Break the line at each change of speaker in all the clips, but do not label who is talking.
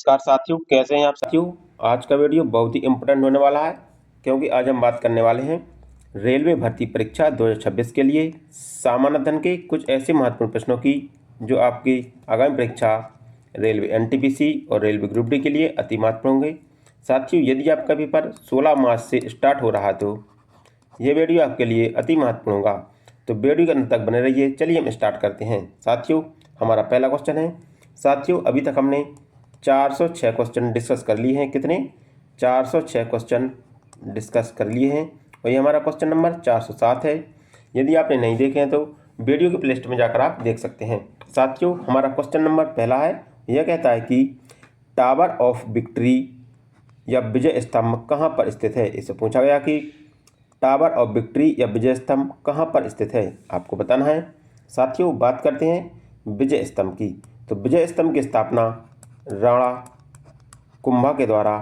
नमस्कार साथियों, कैसे हैं आप साथियों। आज का वीडियो बहुत ही इम्पोर्टेंट होने वाला है क्योंकि आज हम बात करने वाले हैं रेलवे भर्ती परीक्षा 2026 के लिए सामान्य अध्ययन के कुछ ऐसे महत्वपूर्ण प्रश्नों की जो आपकी आगामी परीक्षा रेलवे एनटीपीसी और रेलवे ग्रुप डी के लिए अति महत्वपूर्ण होंगे। साथियों, यदि आपका पेपर 16 मार्च से स्टार्ट हो रहा है तो ये वीडियो आपके लिए अति महत्वपूर्ण होगा, तो वीडियो के अंत तक बने रहिए। चलिए हम स्टार्ट करते हैं। साथियों, हमारा पहला क्वेश्चन है। साथियों, अभी तक हमने 406 क्वेश्चन डिस्कस कर लिए हैं। कितने? 406 क्वेश्चन डिस्कस कर लिए हैं और ये हमारा क्वेश्चन नंबर 407 है। यदि आपने नहीं देखे हैं तो वीडियो की प्लेलिस्ट में जाकर आप देख सकते हैं। साथियों, हमारा क्वेश्चन नंबर पहला है। यह कहता है कि टावर ऑफ विक्ट्री या विजय स्तंभ कहाँ पर स्थित है। इससे पूछा गया कि टावर ऑफ विक्ट्री या विजय स्तंभ कहाँ पर स्थित है, आपको बताना है। साथियों, बात करते हैं विजय स्तंभ की। तो विजय स्तंभ की स्थापना राणा कुंभा के द्वारा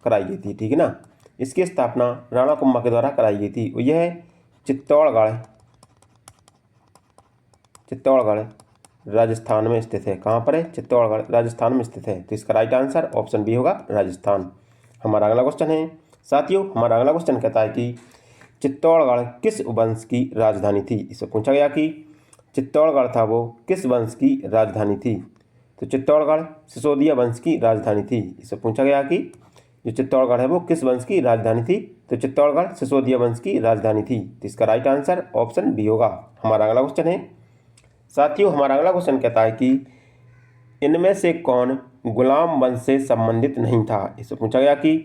कराई गई थी, ठीक है ना। इसकी स्थापना राणा कुंभा के द्वारा कराई गई थी और यह चित्तौड़गढ़ राजस्थान में स्थित है। कहाँ पर है? चित्तौड़गढ़ राजस्थान में स्थित है। तो इसका राइट आंसर ऑप्शन बी होगा, राजस्थान। हमारा अगला क्वेश्चन है। साथियों, हमारा अगला क्वेश्चन कहता है कि चित्तौड़गढ़ किस वंश की राजधानी थी। इससे पूछा गया कि चित्तौड़गढ़ था वो किस वंश की राजधानी थी। तो चित्तौड़गढ़ सिसोदिया वंश की राजधानी थी। इससे पूछा गया कि जो चित्तौड़गढ़ है वो किस वंश की राजधानी थी। तो चित्तौड़गढ़ सिसोदिया वंश की राजधानी थी। तो इसका राइट आंसर ऑप्शन बी होगा। हमारा अगला क्वेश्चन है। साथियों, हमारा अगला क्वेश्चन कहता है कि इनमें से कौन गुलाम वंश से संबंधित नहीं था। इससे पूछा गया कि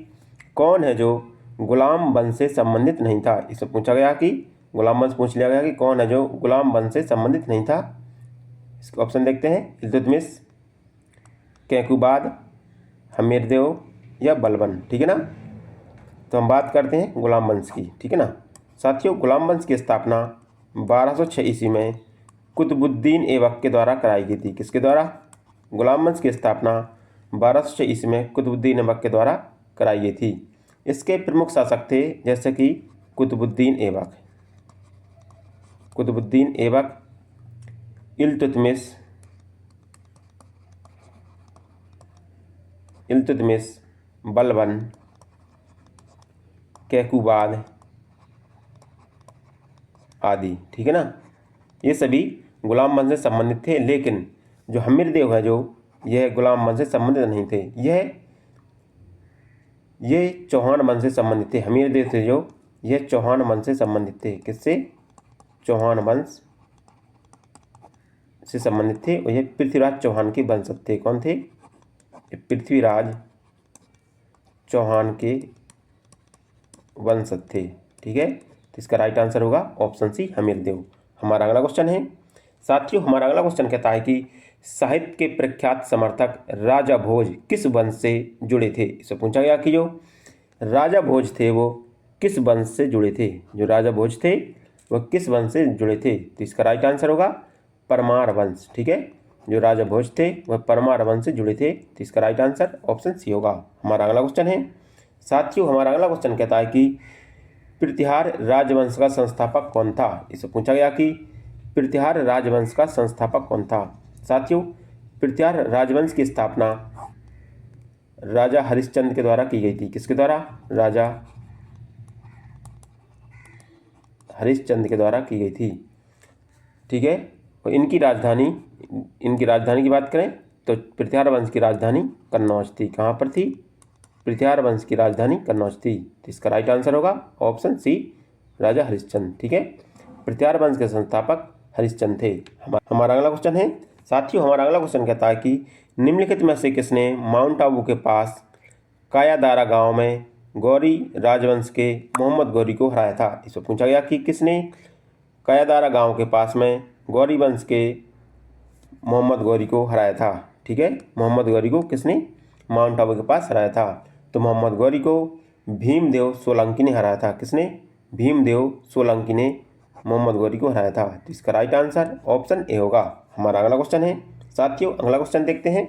कौन है जो गुलाम वंश से संबंधित नहीं था। इससे पूछा गया कि गुलाम वंश पूछ लिया गया कि कौन है जो गुलाम वंश से संबंधित नहीं था। इसका ऑप्शन देखते हैं, इल्तुतमिश, कैकुबाद, हमीरदेव या बलबन, ठीक है ना। तो हम बात करते हैं गुलाम वंश की, ठीक है ना। साथियों, गुलाम वंश की स्थापना 1206 ईस्वी में कुतुबुद्दीन ऐबक के द्वारा कराई गई थी। किसके द्वारा? गुलाम वंश की स्थापना 1206 ईस्वी में कुतुबुद्दीन ऐबक के द्वारा कराई गई थी। इसके प्रमुख शासक थे जैसे कि कुतुबुद्दीन ऐबक, इल्तुतमिश, बलबन, कैकुबाद आदि, ठीक है ना। ये सभी गुलाम वंश से संबंधित थे, लेकिन जो हमीरदेव है जो यह गुलाम वंश से संबंधित नहीं थे। ये चौहान वंश से संबंधित थे। हमीरदेव थे जो यह चौहान वंश से संबंधित थे। किससे? चौहान वंश से संबंधित थे और यह पृथ्वीराज चौहान के वंशज थे। कौन थे? पृथ्वीराज चौहान के वंशज थे, ठीक है। तो इसका राइट आंसर होगा ऑप्शन सी, हमीरदेव। हमारा अगला क्वेश्चन है। साथियों, हमारा अगला क्वेश्चन कहता है कि साहित्य के प्रख्यात समर्थक राजा भोज किस वंश से जुड़े थे। इससे पूछा गया कि जो राजा भोज थे वो किस वंश से जुड़े थे। जो राजा भोज थे वो किस वंश से जुड़े थे। तो इसका राइट आंसर होगा परमार वंश, ठीक है। जो राजा भोज थे वह परमार वंश से जुड़े थे। तो इसका राइट आंसर ऑप्शन सी होगा। हमारा अगला क्वेश्चन है। साथियों, हमारा अगला क्वेश्चन कहता है कि प्रतिहार राजवंश का संस्थापक कौन था। इससे पूछा गया कि प्रतिहार राजवंश का संस्थापक कौन था। साथियों, प्रतिहार राजवंश की स्थापना राजा हरिश्चंद्र के द्वारा की गई थी। किसके द्वारा? राजा हरिश्चंद्र के द्वारा की गई थी, ठीक है। और इनकी राजधानी की बात करें तो प्रतिहार वंश की राजधानी कन्नौज थी। कहाँ पर थी? प्रतिहार वंश की राजधानी कन्नौज थी। तो इसका राइट आंसर होगा ऑप्शन सी, राजा हरिश्चंद्र, ठीक है। प्रतिहार वंश के संस्थापक हरिश्चंद्र थे। हमारा अगला क्वेश्चन है। साथियों, हमारा अगला क्वेश्चन कहता है कि निम्नलिखित में से किसने माउंट आबू के पास कायादारा गांव में गौरी राजवंश के मोहम्मद गौरी को हराया था। इससे पूछा गया कि किसने कायादारा गांव के पास में गौरी वंश के मोहम्मद गौरी को हराया था, ठीक है। मोहम्मद गौरी को किसने माउंट आबू के पास हराया था। तो मोहम्मद गौरी को भीमदेव सोलंकी ने हराया था। किसने? भीमदेव सोलंकी ने मोहम्मद गौरी को हराया था। तो इसका राइट आंसर ऑप्शन ए होगा। हमारा अगला क्वेश्चन है। साथियों, अगला क्वेश्चन देखते हैं।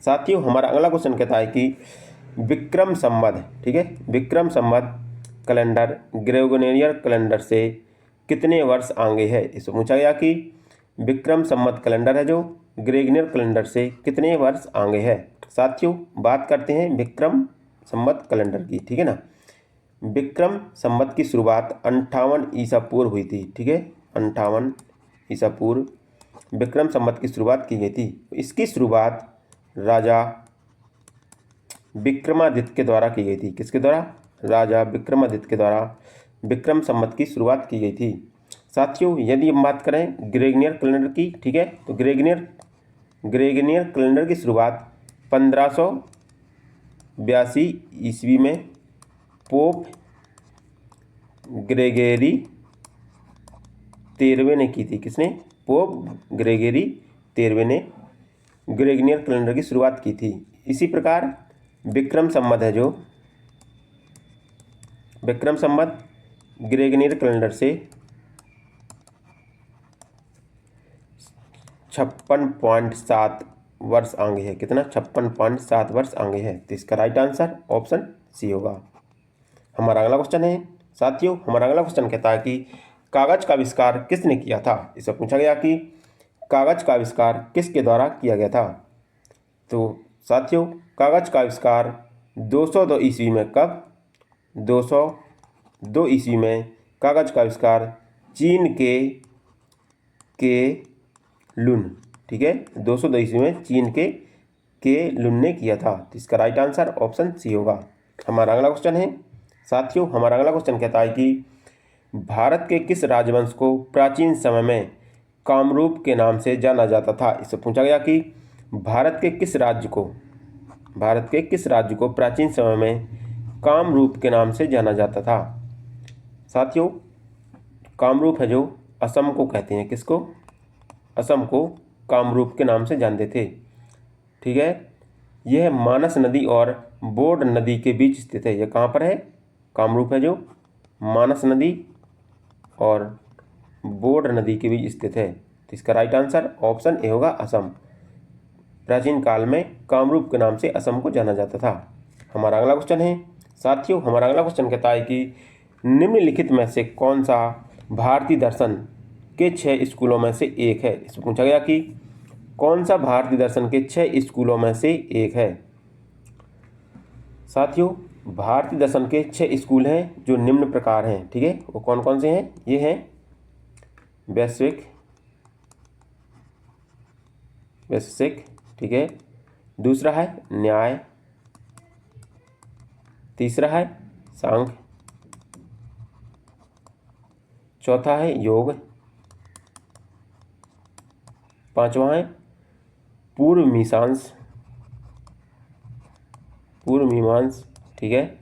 साथियों, हमारा अगला क्वेश्चन कहता है कि विक्रम संवत, ठीक है, Vikram Samvat calendar Gregorian calendar से कितने वर्ष आगे है। इससे पूछा गया कि विक्रम संवत कैलेंडर है जो ग्रेगोरियन कैलेंडर से कितने वर्ष आगे है। साथियों बात करते हैं विक्रम संवत कैलेंडर की, ठीक है ना। विक्रम संवत की शुरुआत 58 ईसा पूर्व हुई थी, ठीक है। 58 ईसा पूर्व विक्रम संवत की शुरुआत की गई थी। इसकी शुरुआत राजा विक्रमादित्य के द्वारा की गई थी। किसके द्वारा? राजा विक्रमादित्य के द्वारा विक्रम संवत की शुरुआत की गई थी। साथियों यदि हम बात करें ग्रेगोरियन कैलेंडर की, ठीक है, तो ग्रेगोरियन कैलेंडर की शुरुआत 1582 ईस्वी में पोप ग्रेगरी 13वें ने की थी। किसने? पोप ग्रेगरी 13वें ने ग्रेगोरियन कैलेंडर की शुरुआत की थी। इसी प्रकार विक्रम संवत है जो विक्रम संवत ग्रेगोरियन कैलेंडर से 56.7 वर्ष आगे है। कितना? 56.7 वर्ष आगे है। तो इसका राइट आंसर ऑप्शन सी होगा। हमारा अगला क्वेश्चन है साथियों, हमारा अगला क्वेश्चन कहता है कि कागज का आविष्कार किसने किया था। इससे पूछा गया कि कागज का आविष्कार किसके द्वारा किया गया था। तो साथियों कागज का आविष्कार 202 ईस्वी में, कब? 202 ईस्वी में कागज का आविष्कार चीन के लुन, ठीक है, 202 ईस्वी में चीन के लुन ने किया था। तो इसका राइट आंसर ऑप्शन सी होगा। हमारा अगला क्वेश्चन है साथियों, हमारा अगला क्वेश्चन कहता है कि भारत के किस राजवंश को प्राचीन समय में कामरूप के नाम से जाना जाता था। इससे पूछा गया कि भारत के किस राज्य को प्राचीन समय में कामरूप के नाम से जाना जाता था। साथियों कामरूप है जो असम को कहते हैं। किसको? असम को कामरूप के नाम से जानते थे, ठीक है। यह मानस नदी और बोर्ड नदी के बीच स्थित है। यह कहाँ पर है? कामरूप है जो मानस नदी और बोर्ड नदी के बीच स्थित है। तो इसका राइट आंसर ऑप्शन ए होगा, असम। प्राचीन काल में कामरूप के नाम से असम को जाना जाता था। हमारा अगला क्वेश्चन है साथियों, हमारा अगला क्वेश्चन कहता है कि निम्नलिखित में से कौन सा भारतीय दर्शन के 6 स्कूलों में से एक है। इसमें पूछा गया कि कौन सा भारतीय दर्शन के 6 स्कूलों में से एक है। साथियों भारतीय दर्शन के 6 स्कूल हैं जो निम्न प्रकार हैं, ठीक है। वो कौन कौन से हैं? ये हैं वैशेषिक, ठीक है। दूसरा है न्याय, तीसरा है सांख्य, चौथा है योग, पांचवा है पूर्व मीमांस, ठीक है,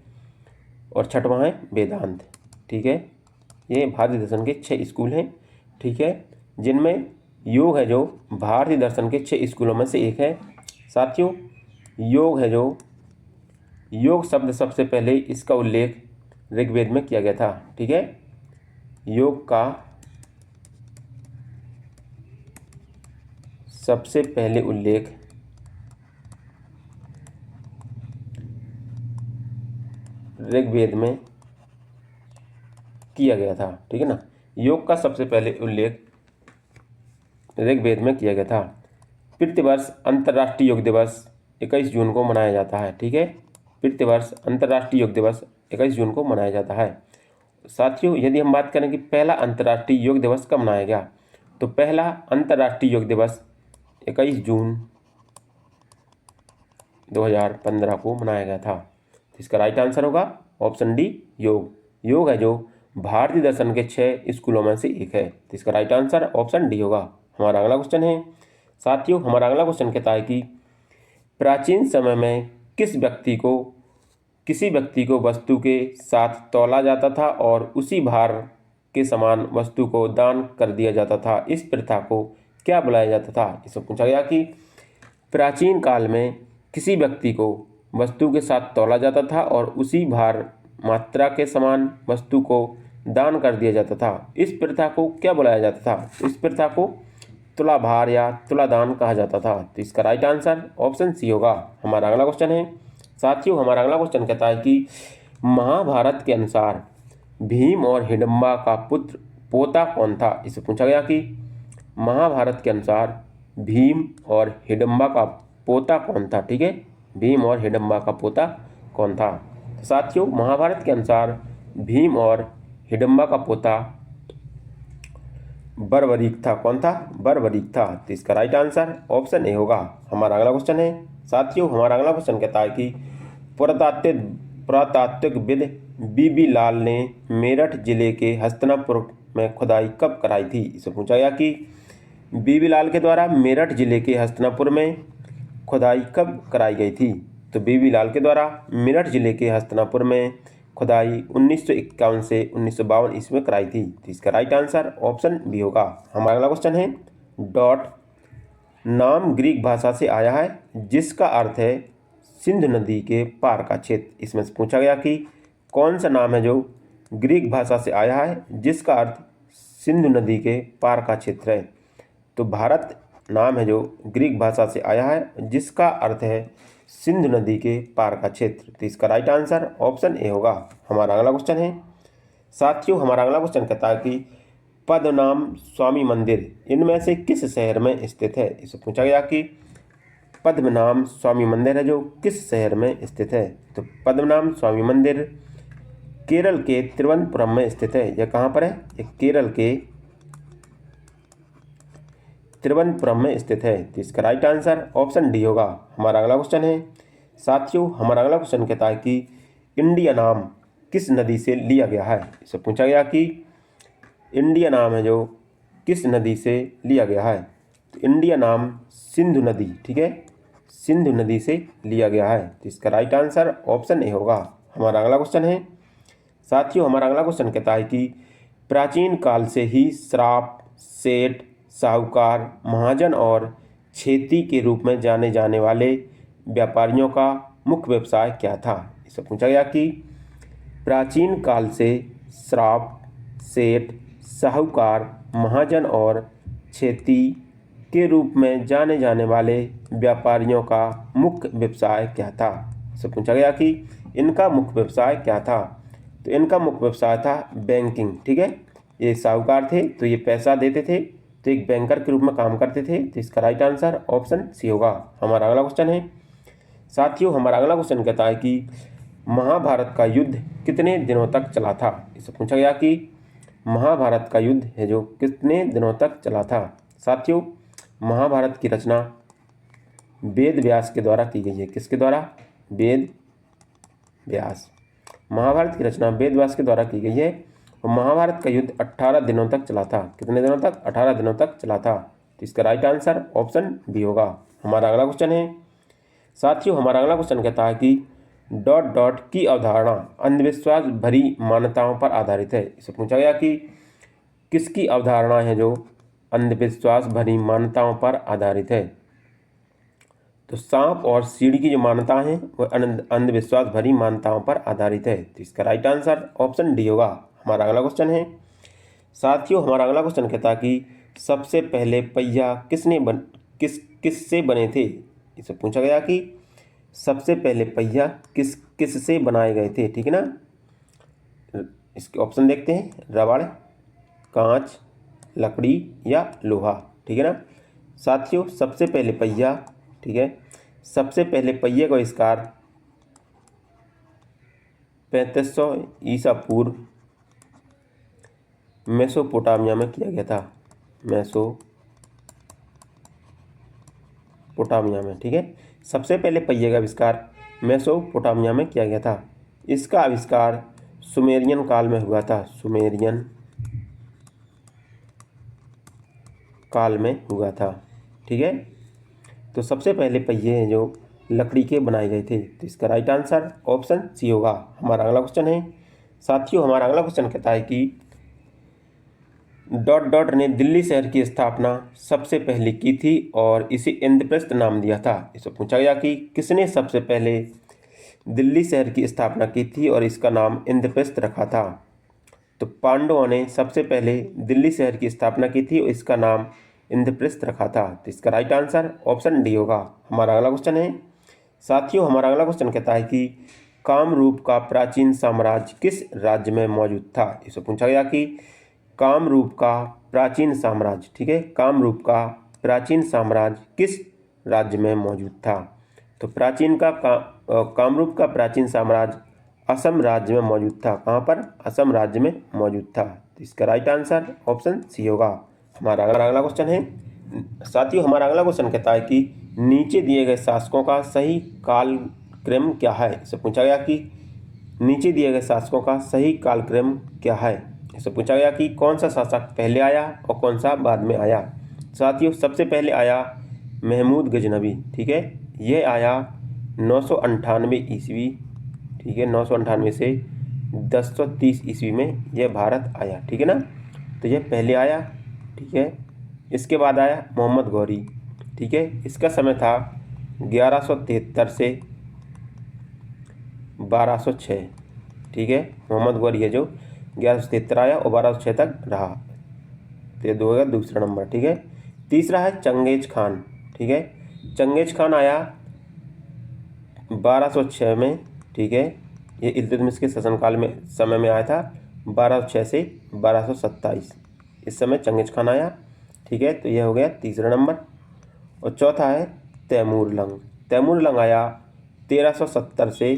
और छठवां है वेदांत, ठीक है। ये भारतीय दर्शन के 6 स्कूल हैं, ठीक है, जिनमें योग है जो भारतीय दर्शन के 6 स्कूलों में से एक है। साथियों योग है जो योग शब्द सबसे पहले इसका उल्लेख ऋग्वेद में किया गया था, ठीक है। योग का सबसे पहले उल्लेख ऋग्वेद में किया गया था, ठीक है ना। योग का सबसे पहले उल्लेख ऋग्वेद में किया गया था। प्रतिवर्ष अंतर्राष्ट्रीय योग दिवस 21 जून को मनाया जाता है, ठीक है। प्रतिवर्ष अंतर्राष्ट्रीय योग दिवस 21 जून को मनाया जाता है। साथियों यदि हम बात करें कि पहला अंतर्राष्ट्रीय योग दिवस कब मनाया गया, तो पहला अंतर्राष्ट्रीय योग दिवस 21 जून 2015 को मनाया गया था। इसका राइट आंसर होगा ऑप्शन डी, योग। योग है जो भारतीय दर्शन के 6 स्कूलों में से एक है। तो इसका राइट आंसर ऑप्शन डी होगा। हमारा अगला क्वेश्चन है साथियों, हमारा अगला क्वेश्चन कहता है कि प्राचीन समय में किसी व्यक्ति को वस्तु के साथ तौला जाता था और उसी भार के समान वस्तु को दान कर दिया जाता था। इस प्रथा को क्या बुलाया जाता था। इसमें पूछा गया कि प्राचीन काल में किसी व्यक्ति को वस्तु के साथ तौला जाता था और उसी भार मात्रा के समान वस्तु को दान कर दिया जाता था। इस प्रथा को क्या बुलाया जाता था। इस प्रथा को तुलाभार या तुलादान कहा जाता था। तो इसका राइट आंसर ऑप्शन सी होगा। हमारा अगला क्वेश्चन है साथियों, हमारा अगला क्वेश्चन कहता है कि महाभारत के अनुसार भीम और हिडम्बा का पोता कौन था। इसे पूछा गया कि महाभारत के अनुसार भीम और हिडम्बा का पोता कौन था, ठीक है। भीम और हिडम्बा का पोता कौन था? तो साथियों, महाभारत के अनुसार भीम और हिडम्बा का पोता बर्बरीक था। कौन था? बर्बरीक था। तो इसका राइट आंसर ऑप्शन ए होगा। हमारा अगला क्वेश्चन है साथियों, हमारा अगला क्वेश्चन कहता है कि पुरातात्विकविद बीबी लाल ने मेरठ जिले के हस्तिनापुर में खुदाई कब कराई थी? इसे पूछा गया कि बीबी लाल के द्वारा मेरठ जिले के हस्तिनापुर में खुदाई कब कराई गई थी? तो बीबी लाल के द्वारा मेरठ जिले के हस्तिनापुर में खुदाई 1951 से 1952 ईस्वी में कराई थी। तो इसका राइट आंसर ऑप्शन बी होगा। हमारा अगला क्वेश्चन है डॉट नाम ग्रीक भाषा से आया है जिसका अर्थ है सिंधु नदी के पार का क्षेत्र। इसमें से पूछा गया कि कौन सा नाम है जो ग्रीक भाषा से आया है जिसका अर्थ सिंधु नदी के पार का क्षेत्र है? तो भारत नाम है जो ग्रीक भाषा से आया है जिसका अर्थ है सिंधु नदी के पार का क्षेत्र। तो इसका राइट आंसर ऑप्शन ए होगा। हमारा अगला क्वेश्चन है साथियों, हमारा अगला क्वेश्चन कहता है कि पद्मनाभ स्वामी मंदिर इनमें से किस शहर में स्थित है? इसे पूछा गया कि पद्मनाभ स्वामी मंदिर है जो किस शहर में स्थित है? तो पद्मनाभ स्वामी मंदिर केरल के तिरुवनंतपुरम में स्थित है। यह कहाँ पर है? यह केरल के तिरुवनंतपुरम में स्थित है। तो इसका राइट आंसर ऑप्शन डी होगा। हमारा अगला क्वेश्चन है साथियों, हमारा अगला क्वेश्चन कहता है कि इंडिया नाम किस नदी से लिया गया है? इसे पूछा गया कि इंडिया नाम है जो किस नदी से लिया गया है? तो इंडिया नाम सिंधु नदी, ठीक है, सिंधु नदी से लिया गया है। तो इसका राइट आंसर ऑप्शन ए होगा। हमारा अगला क्वेश्चन है साथियों, हमारा अगला क्वेश्चन कहता है कि प्राचीन काल से ही श्राप, सेठ, साहूकार, महाजन और खेती के रूप में जाने जाने वाले व्यापारियों का मुख्य व्यवसाय क्या था? इसे पूछा गया कि प्राचीन काल से श्राप, सेठ, साहूकार, महाजन और खेती के रूप में जाने जाने वाले व्यापारियों का मुख्य व्यवसाय क्या था? इसे पूछा गया कि इनका मुख्य व्यवसाय क्या था? तो इनका मुख्य व्यवसाय था बैंकिंग, ठीक है। ये साहूकार थे तो ये पैसा देते थे, तो एक बैंकर के रूप में काम करते थे। तो इसका राइट आंसर ऑप्शन सी होगा। हमारा अगला क्वेश्चन है साथियों, हमारा अगला क्वेश्चन कहता है कि महाभारत का युद्ध कितने दिनों तक चला था? इससे पूछा गया कि महाभारत का युद्ध है जो कितने दिनों तक चला था? साथियों, महाभारत की रचना वेद व्यास के द्वारा की गई है। किसके द्वारा? वेद व्यास। महाभारत की रचना वेद व्यास के द्वारा की गई है और महाभारत का युद्ध 18 दिनों तक चला था। कितने दिनों तक? 18 दिनों तक चला था। तो इसका राइट आंसर ऑप्शन बी होगा। हमारा अगला क्वेश्चन है साथियों, हमारा अगला क्वेश्चन कहता है कि डॉट डॉट की अवधारणा अंधविश्वास भरी मान्यताओं पर आधारित है। इसे पूछा गया कि किसकी अवधारणा है जो अंधविश्वास भरी मान्यताओं पर आधारित है? तो सांप और सीढ़ी की जो मान्यता है वह अंधविश्वास भरी मान्यताओं पर आधारित है। तो इसका राइट आंसर ऑप्शन डी होगा। हमारा अगला क्वेश्चन है साथियों, हमारा अगला क्वेश्चन कहता है कि सबसे पहले पहिया किससे बने थे? इसे पूछा गया कि सबसे पहले पहिया किससे बनाए गए थे, ठीक है ना। इसके ऑप्शन देखते हैं, रबड़, कांच, लकड़ी या लोहा, ठीक है ना। साथियों, सबसे पहले पहिया, ठीक है, सबसे पहले पहिए का आविष्कार 3500 ईसा पूर्व मेसोपोटामिया में किया गया था। मेसोपोटामिया में, ठीक है, सबसे पहले पहिए का आविष्कार मेसोपोटामिया में किया गया था। इसका आविष्कार सुमेरियन काल में हुआ था। सुमेरियन काल में हुआ था, ठीक है। तो सबसे पहले पहिए हैं जो लकड़ी के बनाए गए थे। तो इसका राइट आंसर ऑप्शन सी होगा। हमारा अगला क्वेश्चन है साथियों, हमारा अगला क्वेश्चन कहता है कि डॉट डॉट ने दिल्ली शहर की स्थापना सबसे पहले की थी और इसे इंद्रप्रस्थ नाम दिया था। इसे पूछा गया कि किसने सबसे पहले दिल्ली शहर की स्थापना की थी और इसका नाम इंद्रप्रस्थ रखा था? तो पांडवों ने सबसे पहले दिल्ली शहर की स्थापना की थी और इसका नाम इंद्रप्रस्थ रखा था। तो इसका राइट आंसर ऑप्शन डी होगा। हमारा अगला क्वेश्चन है साथियों, हमारा अगला क्वेश्चन कहता है कि कामरूप का प्राचीन साम्राज्य किस राज्य में मौजूद था? इसे पूछा गया कि कामरूप का प्राचीन साम्राज्य, ठीक है, कामरूप का प्राचीन साम्राज्य किस राज्य में मौजूद था? तो कामरूप का प्राचीन साम्राज्य असम राज्य में मौजूद था। कहाँ पर? असम राज्य में मौजूद था। तो इसका राइट आंसर ऑप्शन सी होगा। हमारा अगला क्वेश्चन है साथियों, हमारा अगला क्वेश्चन कहता है कि नीचे दिए गए शासकों का सही कालक्रम क्या है। इससे पूछा गया कि नीचे दिए गए शासकों का सही कालक्रम क्या है। इससे पूछा गया कि कौन सा शासक पहले आया और कौन सा बाद में आया। साथियों, सबसे पहले आया महमूद गजनवी, ठीक है, ये आया 998 ईस्वी, ठीक है, 998 से 1030 ईस्वी में यह भारत आया, ठीक है ना। तो यह पहले आया, ठीक है। इसके बाद आया मोहम्मद गौरी, ठीक है, इसका समय था 1173 से 1206, ठीक है। मोहम्मद गौरी है जो 1173 आया और 1206 तक रहा। तो ये दो होगा दूसरा नंबर, ठीक है। तीसरा है चंगेज खान, ठीक है, चंगेज खान आया 1206 में, ठीक है। ये इल्तुतमिश के शासनकाल में समय में आया था 1206 से 1227, इस समय चंगेज खान आया, ठीक है। तो यह हो गया तीसरा नंबर। और चौथा है तैमूर लंग। तैमूर लंग आया 1370 से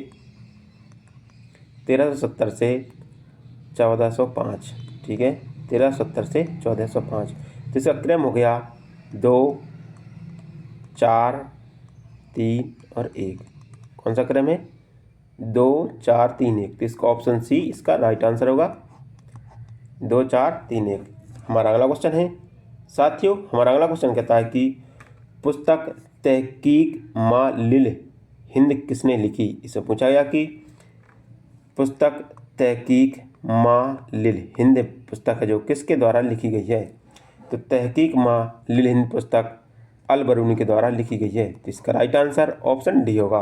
1405, ठीक है, 1370 से 1405। तो इसका क्रम हो गया 2, 4, 3 और 1। कौन सा क्रम है? 2, 4, 3, 1। तो इसका ऑप्शन सी इसका राइट आंसर होगा, 2, 4, 3, 1। हमारा अगला क्वेश्चन है साथियों, हमारा अगला क्वेश्चन कहता है कि पुस्तक तहकीक माँ लिल हिंद किसने लिखी। इससे पूछा गया कि पुस्तक तहकीक माँ लिल हिंद पुस्तक है जो किसके द्वारा लिखी गई है। तो तहकीक माँ लिल हिंद पुस्तक अल बरूनी के द्वारा लिखी गई है। तो इसका राइट आंसर ऑप्शन डी होगा।